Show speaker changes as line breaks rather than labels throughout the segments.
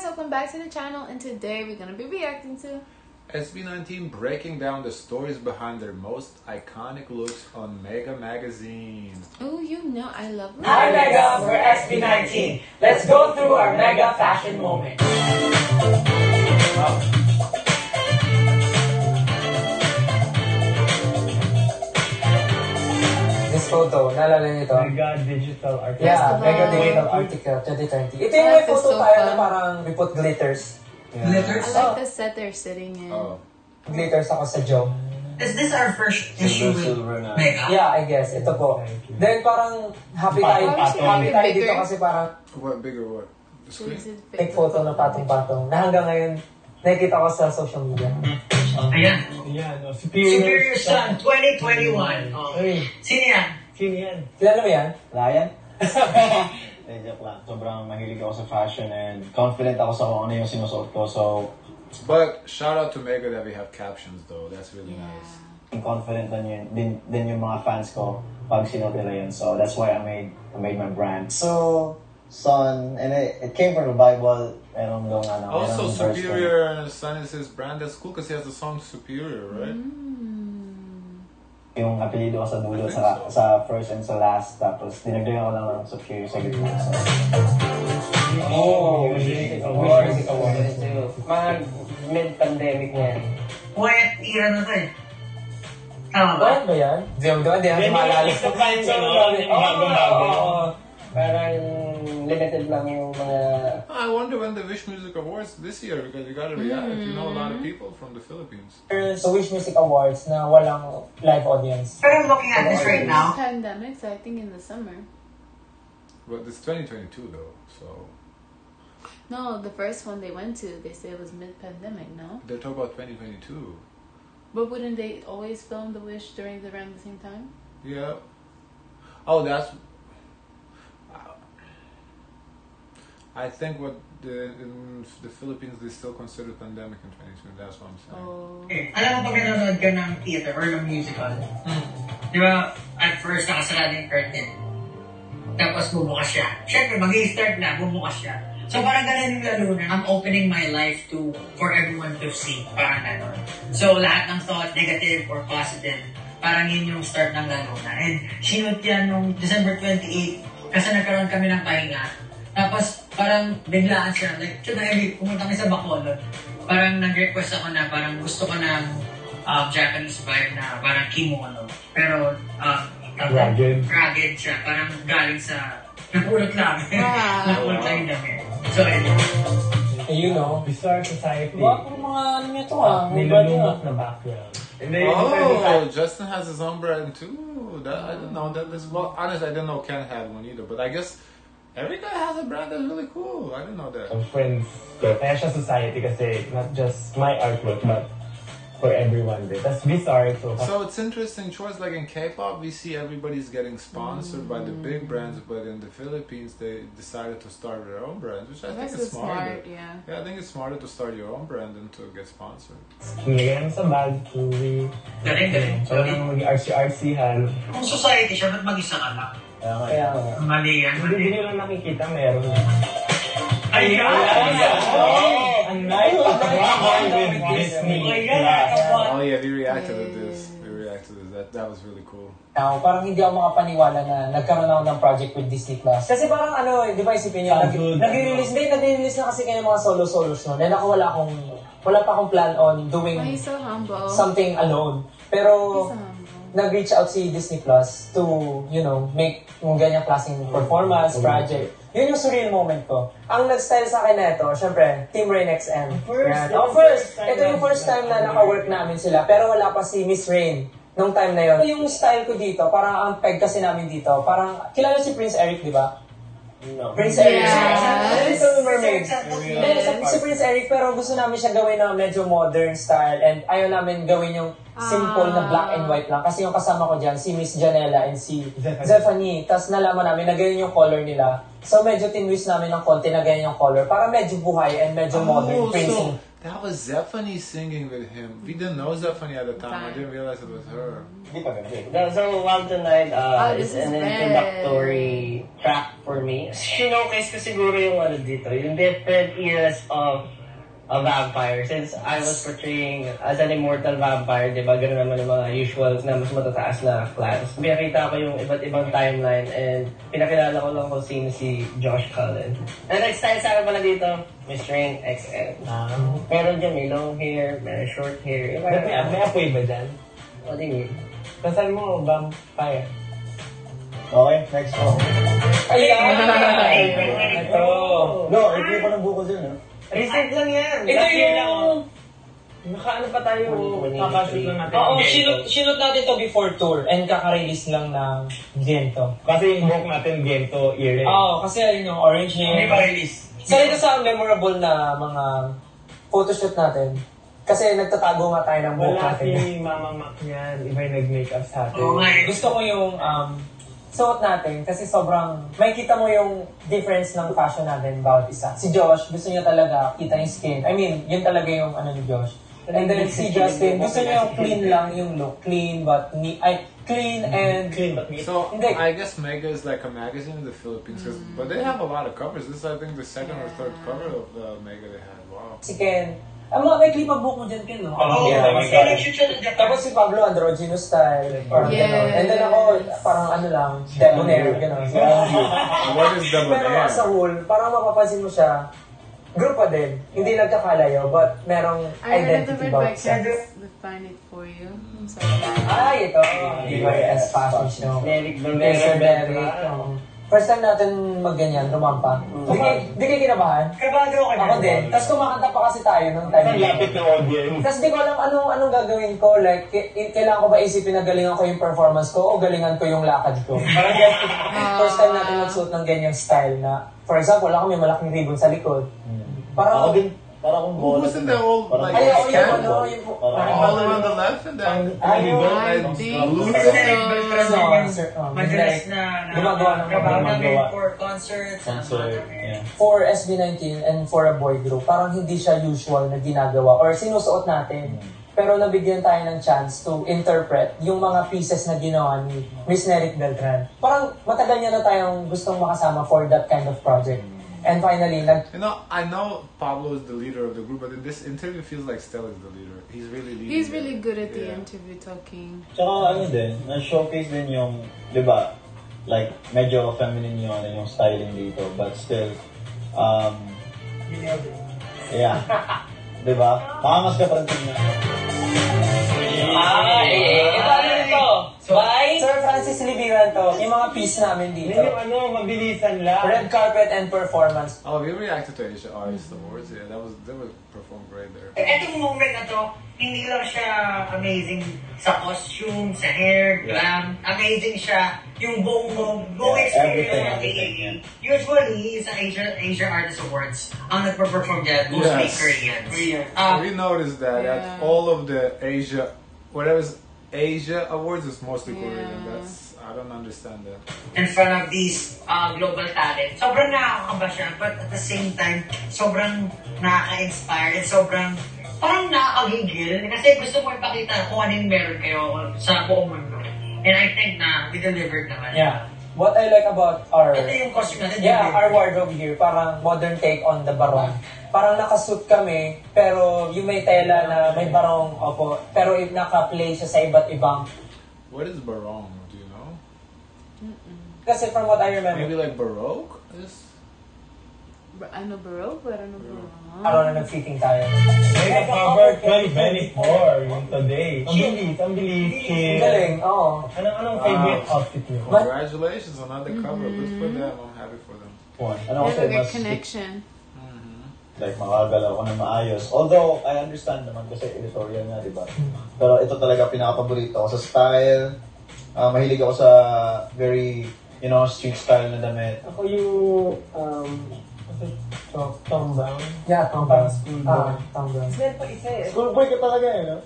guys, welcome back to the channel, and today we're gonna be reacting to
SB19 breaking down the stories behind their most iconic looks on Mega Magazine.
Oh, you know I love it.
Hi Mega, we're SB19. Let's go through our Mega fashion moment. Wow. This photo, naalala niyo ito?
Mega Digital Article.
Yeah, Mega Digital Article 2020. Ito yung may photo tayo na parang we put glitters.
Yeah.
Glitters?
I like the set they're sitting in.
Oh.
Glitters ako sa joke.
Is this our first issue with
na.
Mega?
Yeah, I guess. Ito po. Then parang happy tayo dito kasi parang
What bigger what? The screen?
take photo ng patong-patong na hanggang ngayon nakikita ko sa social media.
Ayan.
Yan,
Superior Sun 2021. Oh.
Uy,
Sino yan?
sino yan?
Kilala mo yan?
Ryan? Joke lang. Sobrang mahilig ako sa fashion and confident ako sa kung ano yung sinusuot ko. So,
But shout out to Mega that we have captions though. That's really nice.
confident din yung mga fans ko pag sinuot nila yun. So, that's why I made my brand.
So, Son, and it came from the Bible.
Meron daw nga na.
Also,
merong verse
Superior Sun is his brand. That's cool because he has the song Superior, right?
Yung apelido ko sa dulo, sa first and sa last. Tapos, dinagdagan ko lang ng Superior sa gitna. So,
Music Awards. Mga mid-pandemic na yan.
Quiet era na to eh. Tama ba?
Ano ba yan? Di natin maalala. Parang limited lang yung mga...
I wonder when the Wish Music Awards this year because you gotta react. You know a lot of people from the Philippines.
sa Wish Music Awards na walang live audience.
Pero I'm looking at this right now.
Pandemic, so I think in the summer.
But it's 2022 though, so
No, the first one they went to, they said it was mid-pandemic, no?
they're talking about 2022.
But wouldn't they always film the Wish around the same time?
Yeah. Oh, that's. I think what in the Philippines they still consider pandemic in 2020. That's what I'm saying.
Oh.
Okay. Alam mo pag nanonood ka ng theater or ng musical, di ba, at first nakasarado yung curtain. Tapos bubukas siya. Siyempre, mag-i-start na, bubukas siya. So parang ganun yung lalo na, I'm opening my life for everyone to see. Parang gano'n. So lahat ng thought, negative or positive, parang yun yung start ng lalo na. And sinut yan nung December 28, kasi nagkaroon kami ng pahinga. Tapos parang biglaan siya, like, pumunta kami sa Bacolod. Parang nag-request ako na parang gusto ko ng Japanese vibe na parang kimono. Pero, rugged siya. Parang galing sa, napulot lang.
Wow.
Napulot lang yung damit. So,
You know.
Bizarre Society.
Mga ano nyo to
Nilulunok na background.
Oh, Justin has his own brand too. I didn't know that. Well, honestly, I didn't know Ken had one either. But I guess every guy has a brand that's really cool. I didn't know that.
Some friends, kaya siya society kasi not just my artwork but for everyone din. That's bizarre.
So it's interesting choice. Like in K-pop, we see everybody's getting sponsored by the big brands, but in the Philippines, they decided to start their own brands, which I think is smarter.
Yeah.
Yeah, I think it's smarter to start your own brand than to get sponsored.
Nilagay sa bag, jewelry.
galing.
So, mag-RC-RC-han.
Kung society siya, ba't mag-isa ka lang?
Kaya
Mali yan.
Hindi nyo lang nakikita, meron.
Ay,
Ang nice with Disney.
Oh yeah, we reacted to this. That was really cool.
Now, parang hindi ako makapaniwala na nagkaroon ako ng project with Disney Plus. Kasi parang ano, di ba isipin niyo, nag-release na kasi kayo ng mga solo-solos no. Then ako wala pa akong plan on doing
Why he's so humble?
something alone. Pero,
He's so humble.
nag-reach out si Disney Plus to, you know, make yung ganyang klaseng performance, project. Yun yung surreal moment ko. Ang nag-style sa akin na ito, syempre, Team Rain XM. First. Ito yung first time na naka-work namin sila, pero wala pa si Miss Rain nung time na yun. Yung style ko dito, parang ang peg kasi namin dito, parang, kilala si Prince Eric, di ba?
No.
Prince Eric.
Yes.
Little Mermaid. Si Prince Eric, pero gusto namin siya gawin na medyo modern style and ayaw namin gawin yung simple na black and white lang. Kasi yung kasama ko dyan, si Miss Janela and si Zephanie. Tapos nalaman namin na ganyan yung color nila. So medyo tinwist namin ng konti na ganyan yung color para medyo buhay and medyo modern praising.
That was Zephanie singing with him. We didn't know Zephanie at the time. I didn't realize it was her.
Hindi pa ganun.
So, Wild Tonight
this
is
is
an
bad.
introductory track for me. Showcase ko siguro yung ano dito, yung different eras of a vampire. Since I was portraying as an immortal vampire, di ba, gano'n naman yung mga usual na mas matataas na clans. Pinakita ko yung iba't ibang timeline and pinakilala ko lang kung sino si Josh Cullen. And next time sa akin pala dito, Miss Rain XL. Meron dyan, may long hair, may short hair.
May apoy ba dyan?
O, di
Kasal mo, vampire.
Okay, next one.
Ayan! Ito!
No, ito pa ng buko dyan, ha?
Recent lang yan.
Ito
Last year lang.
yung... Nakaano pa tayo, kakashoot lang natin.
Oo,
sinut natin to before tour and kaka-release lang ng Gento.
Kasi yung book natin, Gento, earring.
Oo, kasi ayun yung orange
Hindi
hair.
pa release.
Isa ito sa memorable na mga photoshoot natin. Kasi nagtatago nga tayo ng buhok
Wala
natin.
si Mama Mac niyan. Iba yung nag-makeup sa atin.
Oo nga eh.
Gusto ko yung suot natin kasi sobrang may kita mo yung difference ng fashion natin bawat isa. Si Josh, gusto niya talaga kita yung skin. I mean, yun talaga yung ano ni Josh. And then si Justin, gusto niya yung clean lang yung look. Clean but neat. Clean and...
Clean but neat.
So
Hindi.
I guess Mega is like a magazine in the Philippines, but they have a lot of covers. This is I think the second or third cover of the Mega they had. Wow.
Si Ken. May clip ang buhok mo dyan, Ken, no?
Oo,
Yeah,
nag-shoot siya ng Japan.
Tapos si Pablo, androgynous style. Parang
Yes.
gano'n. And then ako, parang ano lang, debonair, gano'n. So,
What is double
pero as a
A?
whole, parang mapapansin mo siya, group pa din. Hindi nagkakalayo, but merong
I
identity
remember by
bawat isa.
chance define it for you. I'm sorry.
Ay, ito. DYS Fashion Show.
Derek
Mr. Derek. First time natin magganyan, rumampa. Di kayo kinabahan?
Kabado ka
Ako din. Tapos kumakanta pa kasi tayo nung time.
Ang lapit ng audience.
Tapos di ko alam anong gagawin ko. Like, kailangan ko ba isipin na galingan ko yung performance ko o galingan ko yung lakad ko? Parang first time natin magsuot ng ganyang style na, for example, ako may malaking ribbon sa likod. Parang,
Ako din, parang akong bola.
Wasn't there all like
Ay, oo,
scandal?
yung ano, yung...
All around the left and then
Ay,
I
and
think
blue.
Madalas na
Gumagawa ng
trabaho
mga
namin
gawa.
for concerts.
Concert, yeah.
For SB19 and for a boy group, parang hindi siya usual na ginagawa or sinusuot natin. Pero nabigyan tayo ng chance to interpret yung mga pieces na ginawa ni Miss Neric Beltran. Parang matagal niya na tayong gustong makasama for that kind of project. And finally,
You know, I know Pablo is the leader of the group, but in this interview, it feels like Stella is the leader. He's really leading.
He's
it.
really good at the
Yeah.
interview talking.
Tsaka ano din, na-showcase din yung, di ba, like, medyo feminine yung, yung styling dito, but still, yeah. Di ba? Makangas ka pa rin tingnan.
ito ano nito? By Sir Francis Libiran to. Yung mga piece namin dito.
Hindi yung ano, mabilisan lang.
Red carpet and performance.
Oh, we reacted to Asia Artist Awards. Yeah, they were performed great there.
Etong moment na to, hindi lang siya amazing sa costume, sa hair, glam. Amazing siya yung buong experience ng AAA. Usually, sa Asia Artist Awards, ang nagpa-perform dyan, mostly
Yes.
Koreans.
We noticed that at all of the Asia, whatever's Asia Awards is mostly Korean. That's I don't understand that.
In front of these global talent. Sobrang nakakakaba siya, but at the same time, sobrang nakaka-inspire and sobrang parang nakakagigil kasi gusto mo ipakita kung ano yung meron kayo sa buong mundo. And I think na we delivered naman.
Yeah. What I like about our...
Ito yung costume natin.
Yeah, our wardrobe here, parang modern take on the barong. Parang nakasuit kami, pero yung may tela na may barong, opo, pero naka-play siya sa iba't ibang.
What is barong? Do you know?
Kasi from what I remember,
Maybe like Baroque?
Ano Baroque? Pero ano Baroque?
araw na nag-fitting tayo.
May na-cover 2024, yung today. Ang bilis,
Ang
chill.
galing, oo.
Anong favorite outfit niyo?
Congratulations, another cover. Good for them. I'm happy for them.
Ano
There's
kasi,
like a
mas,
connection.
like, makagalaw ko na maayos. Although, I understand naman kasi editorial nga, di ba? Pero ito talaga pinaka-paborito ko sa style. Mahilig ako sa very, street style na damit.
Ako yung, Tom Brown.
Yeah, Tom Brown.
School boy.
Tom Brown.
Schoolboy ka talaga no?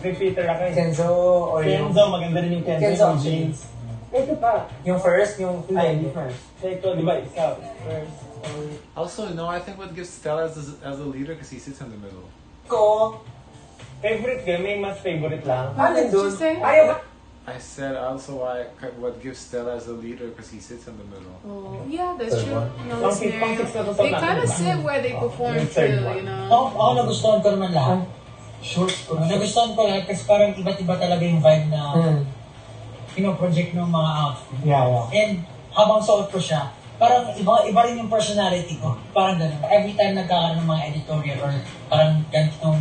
Repeater ako eh.
Kenzo or yung...
Kenzo, maganda rin yung Kenzo,
Kenzo,
yung jeans. Ito pa.
Yung first, yung
Ay,
hindi.
first. Ito, di ba, isa. First.
Also, no, I think what gives Stella as a leader because he sits in the middle.
Ko,
Favorite ka? May mas favorite lang.
alin
did you
dun?
say?
Ayaw ba?
I said also what gives Stella as a leader because he sits in the middle.
Oh, yeah, that's
Third
true.
one.
No,
Pang-six na to sa
they
natin,
kind of
diba?
sit where they perform
yung third
too,
one.
you know.
Ako nagustuhan ko naman lahat.
Shorts ko.
Nagustuhan ko lahat kasi parang iba't iba talaga yung vibe na project ng mga outfit.
Yeah.
And habang suot ko siya, parang iba rin yung personality ko. Parang ganun. Every time nagkakaroon ng mga editorial or parang ganitong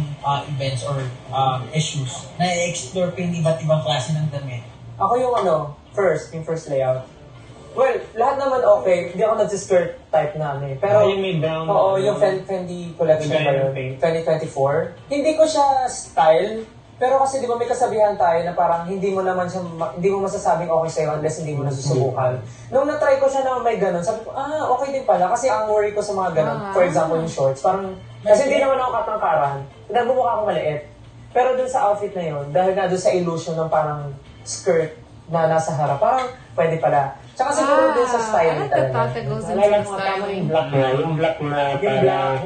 events or issues, na-explore ko yung iba't ibang klase ng damit.
Ako yung yung first layout. Well, lahat naman okay. Hindi ako nag-skirt type na Pero,
Yung may brown.
oo, yung Fendi collection pa yun.
Pink.
2024. Hindi ko siya style. Pero kasi di ba may kasabihan tayo na parang hindi mo masasabing okay sa'yo unless hindi mo nasusubukan. Nung na-try ko siya na may ganun, sabi ko, okay din pala. Kasi ang worry ko sa mga ganun, for example, yung shorts, parang, kasi hindi naman ako katangkaran, nagbumukha akong maliit. Pero dun sa outfit na yun, dahil nga dun sa illusion ng parang skirt na nasa harap, parang pwede pala. Tsaka siguro din sa
I
styling
like the
talaga.
thought that goes into
Alala
the
ko tama
styling.
yung black na. Yung black na parang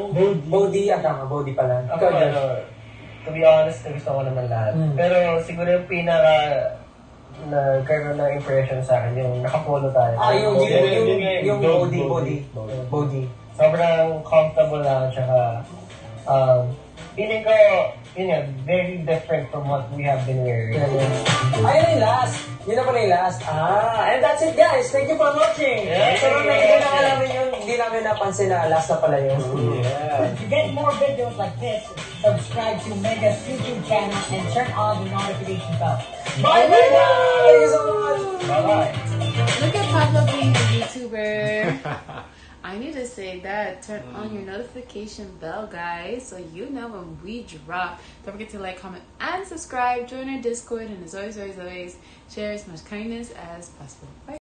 Body, body pala.
Ako,
Ikaw, Jeff.
to be honest, gusto ko naman lahat. Pero siguro yung pinaka nagkaroon ng impression sa akin, yung nakapolo tayo.
Yung body.
Sobrang comfortable lang, tsaka feeling ko, yun nga, very different from what we have been wearing.
Ayun yung last. Yun na pala yung last. And that's it, guys. Thank you for watching. So, hindi namin napansin na last na pala yun.
To get more videos like this, subscribe to Mega's YouTube channel and turn on the notification bell.
Bye, Mega! Thank you so much.
Bye-bye!
Look at Pablo being a YouTuber. I need to say that. Turn on your notification bell, guys, so you know when we drop. Don't forget to like, comment, and subscribe. Join our Discord, and as always, share as much kindness as possible. Bye.